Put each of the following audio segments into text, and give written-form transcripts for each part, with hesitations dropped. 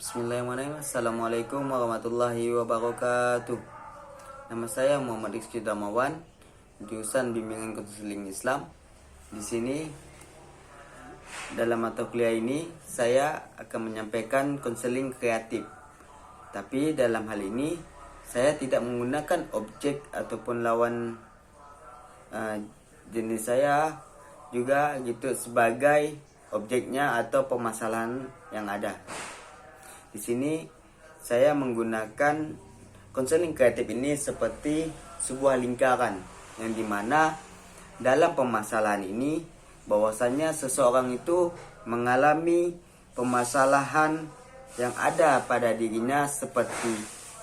Bismillahirrahmanirrahim. Assalamualaikum warahmatullahi wabarakatuh. Nama saya Muhammad Rizky Damawan, jurusan Bimbingan Konseling Islam. Di sini dalam mata kuliah ini saya akan menyampaikan konseling kreatif. Tapi dalam hal ini saya tidak menggunakan objek ataupun lawan jenis saya juga gitu sebagai objeknya atau permasalahan yang ada. Di sini saya menggunakan konseling kreatif ini seperti sebuah lingkaran yang dimana dalam permasalahan ini bahwasanya seseorang itu mengalami permasalahan yang ada pada dirinya seperti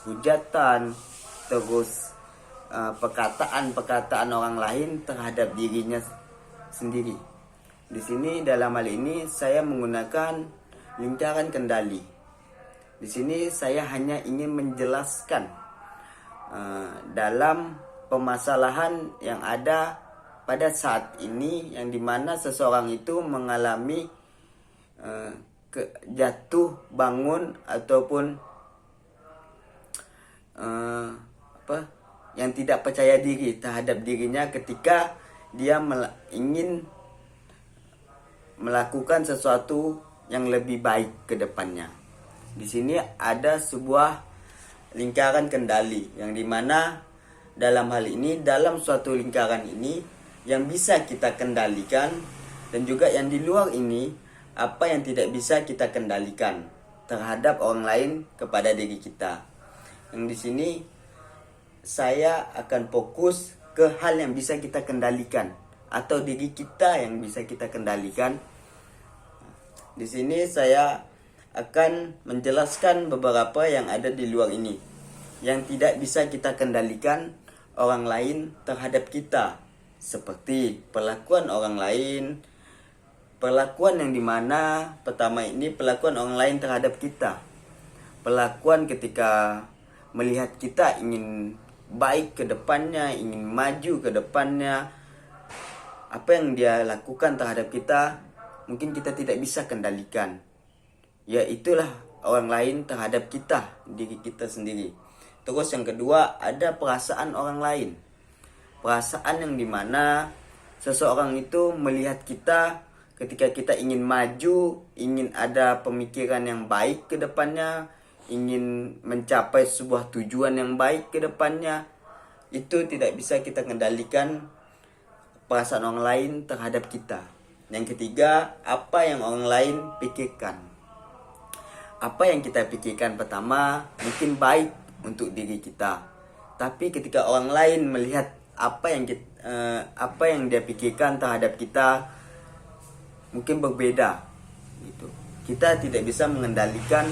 hujatan, terus perkataan-perkataan orang lain terhadap dirinya sendiri. Di sini dalam hal ini saya menggunakan lingkaran kendali. Di sini saya hanya ingin menjelaskan dalam permasalahan yang ada pada saat ini yang dimana seseorang itu mengalami jatuh bangun ataupun yang tidak percaya diri terhadap dirinya ketika dia ingin melakukan sesuatu yang lebih baik ke depannya. Di sini ada sebuah lingkaran kendali yang dimana dalam hal ini, dalam suatu lingkaran ini yang bisa kita kendalikan dan juga yang di luar ini apa yang tidak bisa kita kendalikan terhadap orang lain kepada diri kita. Yang di sini saya akan fokus ke hal yang bisa kita kendalikan atau diri kita yang bisa kita kendalikan. Di sini saya akan menjelaskan beberapa yang ada di luar ini yang tidak bisa kita kendalikan orang lain terhadap kita, seperti perlakuan orang lain, perlakuan yang dimana pertama ini perlakuan orang lain terhadap kita, perlakuan ketika melihat kita ingin baik ke depannya, ingin maju ke depannya, apa yang dia lakukan terhadap kita mungkin kita tidak bisa kendalikan. Ya itulah orang lain terhadap kita, diri kita sendiri. Terus yang kedua ada perasaan orang lain. Perasaan yang dimana seseorang itu melihat kita ketika kita ingin maju, ingin ada pemikiran yang baik ke depannya, ingin mencapai sebuah tujuan yang baik ke depannya. Itu tidak bisa kita kendalikan perasaan orang lain terhadap kita. Yang ketiga, apa yang orang lain pikirkan. Apa yang kita pikirkan pertama mungkin baik untuk diri kita, tapi ketika orang lain melihat apa yang dia pikirkan terhadap kita mungkin berbeda gitu. Kita tidak bisa mengendalikan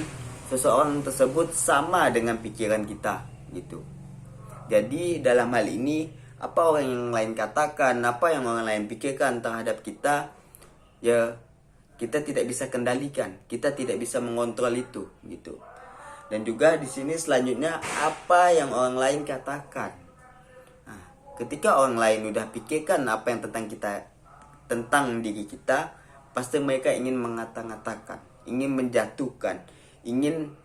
seseorang tersebut sama dengan pikiran kita gitu. Jadi dalam hal ini apa orang yang lain katakan, apa yang orang lain pikirkan terhadap kita, ya kita tidak bisa kendalikan, kita tidak bisa mengontrol itu gitu. Dan juga di sini selanjutnya apa yang orang lain katakan. Nah, ketika orang lain udah pikirkan apa yang tentang diri kita, pasti mereka ingin mengata-ngatakan, ingin menjatuhkan, ingin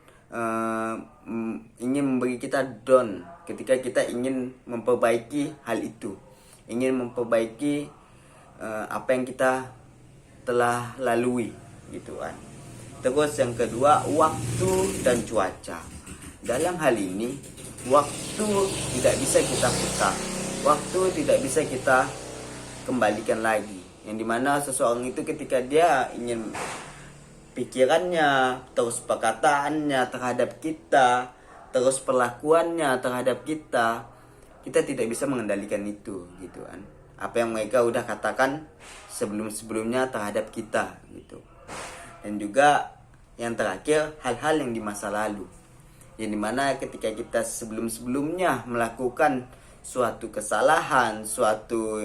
memberi kita down ketika kita ingin memperbaiki hal itu, ingin memperbaiki apa yang kita telah lalui gitu kan. Terus yang kedua, waktu dan cuaca. Dalam hal ini waktu tidak bisa kita putar, waktu tidak bisa kita kembalikan lagi. Yang dimana seseorang itu ketika dia ingin pikirannya, terus perkataannya terhadap kita, terus perlakuannya terhadap kita tidak bisa mengendalikan itu gitu kan. Apa yang mereka udah katakan sebelum-sebelumnya terhadap kita gitu. Dan juga yang terakhir, hal-hal yang di masa lalu, yang dimana ketika kita sebelum-sebelumnya melakukan suatu kesalahan, suatu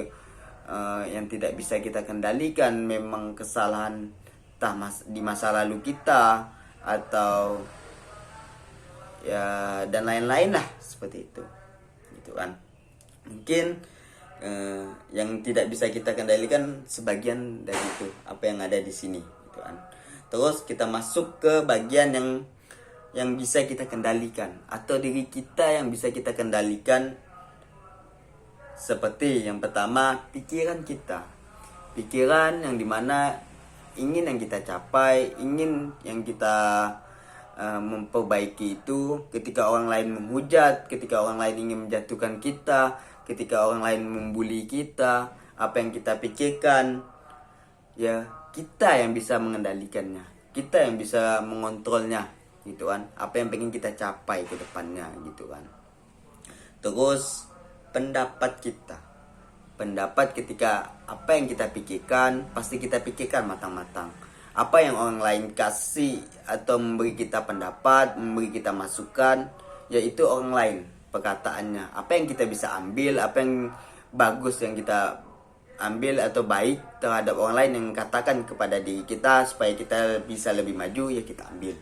yang tidak bisa kita kendalikan, memang kesalahan di masa lalu kita atau ya dan lain-lain lah seperti itu gitu kan. Mungkin yang tidak bisa kita kendalikan sebagian dari itu apa yang ada di sini gitu kan. Terus kita masuk ke bagian yang yang bisa kita kendalikan, atau diri kita yang bisa kita kendalikan. Seperti yang pertama, pikiran kita. Pikiran yang dimana ingin yang kita capai, ingin yang kita memperbaiki itu, ketika orang lain menghujat, ketika orang lain ingin menjatuhkan kita, ketika orang lain membuli kita, apa yang kita pikirkan, ya kita yang bisa mengendalikannya, kita yang bisa mengontrolnya, gitu kan. Apa yang pengen kita capai ke depannya, gitu kan. Terus pendapat kita. Pendapat, ketika apa yang kita pikirkan, pasti kita pikirkan matang-matang. Apa yang orang lain kasih atau memberi kita pendapat, memberi kita masukan, yaitu orang lain perkataannya. Apa yang kita bisa ambil, apa yang bagus yang kita ambil atau baik terhadap orang lain yang katakan kepada diri kita supaya kita bisa lebih maju, ya kita ambil.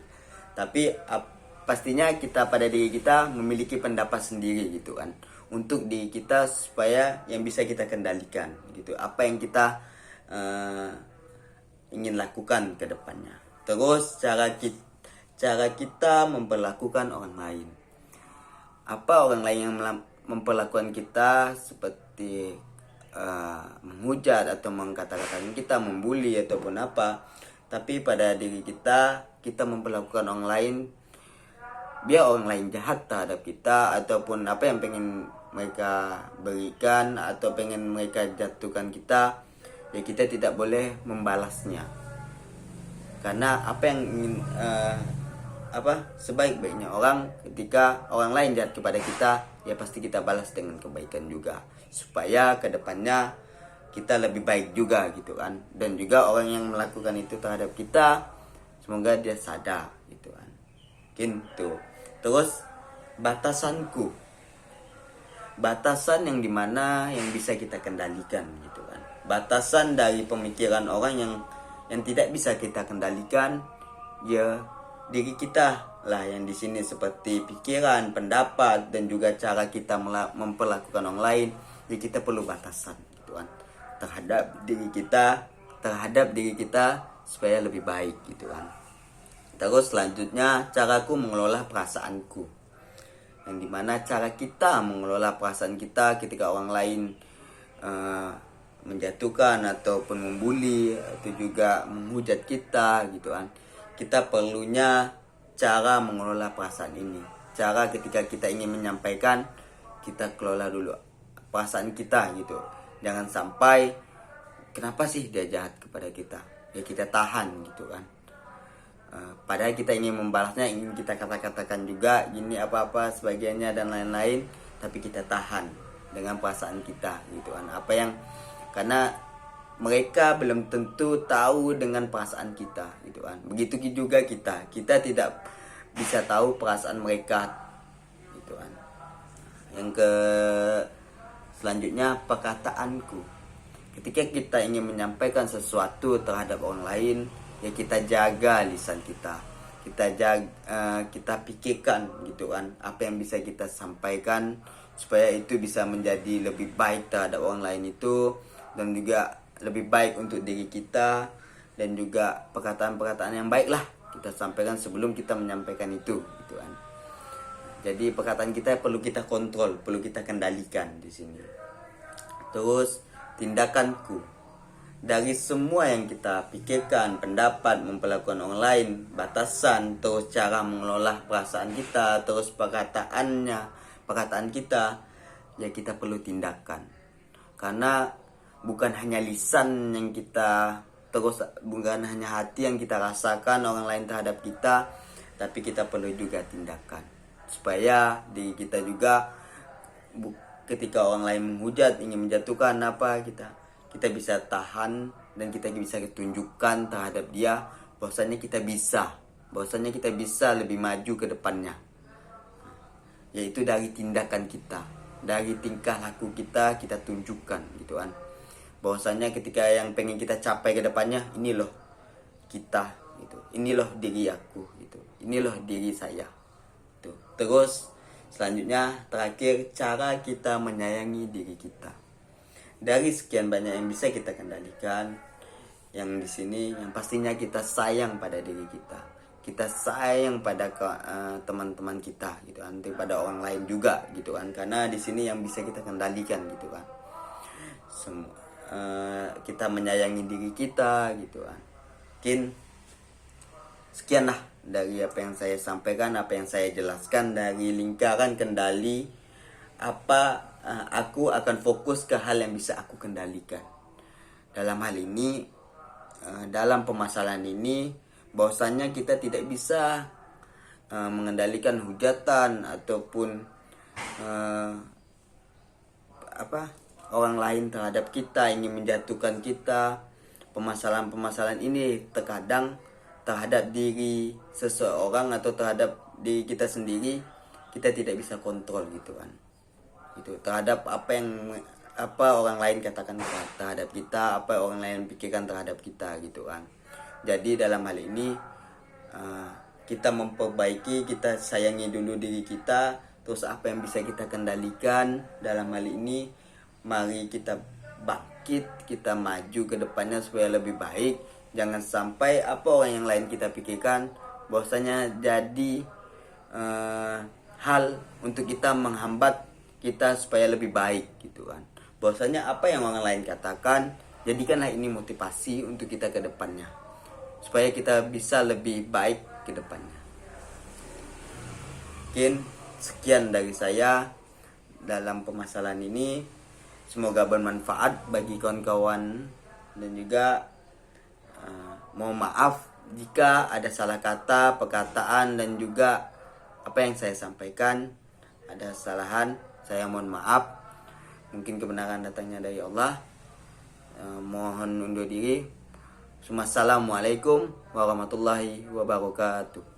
Tapi pastinya kita pada diri kita memiliki pendapat sendiri, gitu kan, untuk diri kita, supaya yang bisa kita kendalikan, gitu, apa yang kita ingin lakukan ke depannya. Terus cara kita memperlakukan orang lain. Apa orang lain yang memperlakukan kita, seperti menghujat atau mengkata-katakan kita, membuli ataupun apa. Tapi pada diri kita memperlakukan orang lain, biar orang lain jahat terhadap kita, ataupun apa yang pengen mereka berikan atau pengen mereka jatuhkan kita, ya kita tidak boleh membalasnya. Karena apa yang ingin sebaik-baiknya orang, ketika orang lain jahat kepada kita, ya pasti kita balas dengan kebaikan juga, supaya kedepannya kita lebih baik juga, gitu kan. Dan juga orang yang melakukan itu terhadap kita, semoga dia sadar, gitu kan. Gitu. Terus batasan yang dimana yang bisa kita kendalikan, gitu kan. Batasan dari pemikiran orang yang tidak bisa kita kendalikan, ya diri kita lah yang di sini, seperti pikiran, pendapat, dan juga cara kita memperlakukan orang lain. Jadi kita perlu batasan, gitu kan, terhadap diri kita supaya lebih baik, gitu kan. Terus selanjutnya, caraku mengelola perasaanku, yang dimana cara kita mengelola perasaan kita ketika orang lain menjatuhkan ataupun membuli atau juga menghujat kita, gitu kan. Kita perlunya cara mengelola perasaan ini. Cara ketika kita ingin menyampaikan, kita kelola dulu perasaan kita, gitu. Jangan sampai, kenapa sih dia jahat kepada kita, ya kita tahan, gitu kan. Padahal kita ingin membalasnya, ingin kita katakan juga gini apa-apa sebagiannya dan lain-lain, tapi kita tahan dengan perasaan kita, gitu kan. Karena mereka belum tentu tahu dengan perasaan kita, gitu kan. Begitu juga kita tidak bisa tahu perasaan mereka, gitu kan. Yang selanjutnya, perkataanku. Ketika kita ingin menyampaikan sesuatu terhadap orang lain, ya kita jaga lisan kita. Kita pikirkan, gitu kan, apa yang bisa kita sampaikan supaya itu bisa menjadi lebih baik terhadap orang lain itu, dan juga lebih baik untuk diri kita, dan juga perkataan-perkataan yang baik lah kita sampaikan sebelum kita menyampaikan itu, gitu kan. Jadi perkataan kita perlu kita kontrol, perlu kita kendalikan di sini. Terus tindakanku, dari semua yang kita pikirkan, pendapat, memperlakukan orang lain, batasan, terus cara mengelola perasaan kita, terus perkataan kita, ya kita perlu tindakan. Karena bukan hanya lisan yang kita, terus bukan hanya hati yang kita rasakan orang lain terhadap kita, tapi kita perlu juga tindakan, supaya diri kita juga ketika orang lain menghujat, ingin menjatuhkan kita bisa tahan, dan kita bisa tunjukkan terhadap dia bahwasanya kita bisa lebih maju ke depannya, yaitu dari tindakan kita, dari tingkah laku kita tunjukkan, gitu kan, bahwasanya ketika yang pengen kita capai ke depannya, ini loh kita, gitu, ini loh diri aku, gitu, ini loh diri saya, gitu. Terus selanjutnya, terakhir, cara kita menyayangi diri kita. Dari sekian banyak yang bisa kita kendalikan, yang di sini yang pastinya kita sayang pada diri kita. kita sayang pada teman-teman kita gitu kan, pada orang lain juga gitu kan, karena di sini yang bisa kita kendalikan gitu kan. Kita menyayangi diri kita gitu kan. Mungkin sekian lah dari apa yang saya sampaikan, apa yang saya jelaskan dari lingkaran kendali. Aku akan fokus ke hal yang bisa aku kendalikan. Dalam hal ini, dalam permasalahan ini, bahwasanya kita tidak bisa mengendalikan hujatan ataupun orang lain terhadap kita, ingin menjatuhkan kita. Permasalahan-permasalahan ini terkadang terhadap diri seseorang atau terhadap diri kita sendiri, kita tidak bisa kontrol gitu kan. Itu terhadap apa orang lain katakan terhadap kita, apa orang lain pikirkan terhadap kita gitu kan. Jadi dalam hal ini kita memperbaiki, kita sayangi dulu diri kita. Terus apa yang bisa kita kendalikan dalam hal ini, mari kita bangkit, kita maju ke depannya supaya lebih baik. Jangan sampai apa orang yang lain kita pikirkan bahwasanya jadi hal untuk kita menghambat kita supaya lebih baik gitu kan. Bahwasanya apa yang orang lain katakan, jadikanlah ini motivasi untuk kita ke depannya supaya kita bisa lebih baik ke depannya. Mungkin sekian dari saya dalam permasalahan ini. Semoga bermanfaat bagi kawan-kawan, dan juga mohon maaf jika ada salah kata, perkataan, dan juga apa yang saya sampaikan ada kesalahan. Saya mohon maaf. Mungkin kebenaran datangnya dari Allah. Mohon undur diri. Assalamualaikum warahmatullahi wabarakatuh.